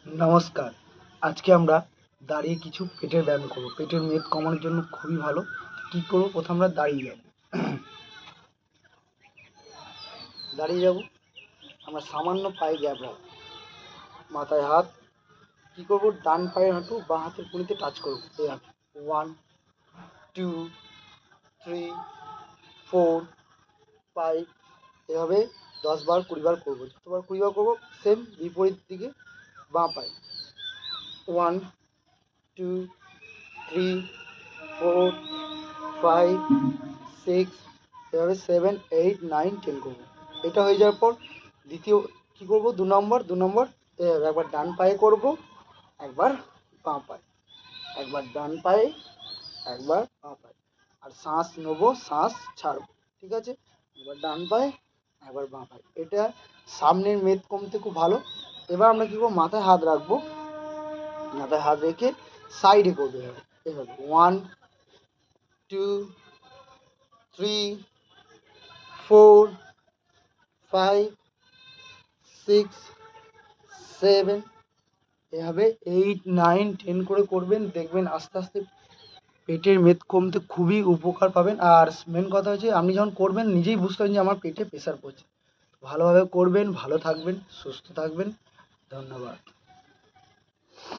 নমস্কার। আজকে আমরা দাঁড়িয়ে কিছু পেটের ব্যায়াম করব। পেটের মেদ কমানোর জন্য খুবই ভালো। কী করব? প্রথমে আমরা দাঁড়িয়ে যাব। দাঁড়িয়ে যাব, আমরা সামান্য পায়ে গ্যাপ রাখব, মাথায় হাত। কী করব? ডান পায়ের হাঁটু বাঁ হাতের কনুইতে টাচ করব। এই হাঁটু 1, 2, 3, 4, 5, এভাবে 10 বার 20 বার করবো। যতবার 20 বার করবো সেম বিপরীত দিকে বাঁ পায়ে 1, 2, 3, 4, 5, 6, এভাবে 7, 8, 9, 10 করবো। এটা হয়ে যাওয়ার পর দ্বিতীয় কী করবো? 2 নম্বর এভাবে একবার ডান পায়ে করবো, একবার বাঁ পায়ে, একবার ডান পায়ে, একবার বাঁ পায়ে। আর শ্বাস নেবো, শ্বাস ছাড়বো। ঠিক আছে? একবার ডান পায়ে, একবার বাঁ পায়ে। এটা সামনের মেদ কমতে খুব ভালো। এবার আমরা কী করবো? মাথায় হাত রাখবো, মাথায় হাত রেখে সাইডে করবো এভাবে। এভাবে 1, 2, 3, 4, 5, 6, 7, এভাবে 8, 9, 10 করে করবেন। দেখবেন আস্তে আস্তে পেটের মেদ কমতে খুবই উপকার পাবেন। আর মেন কথা হচ্ছে আপনি যখন করবেন নিজেই বুঝতে পারবেন যে আমার পেটে প্রেশার পড়ছে। ভালোভাবে করবেন, ভালো থাকবেন, সুস্থ থাকবেন। ধন্যবাদ।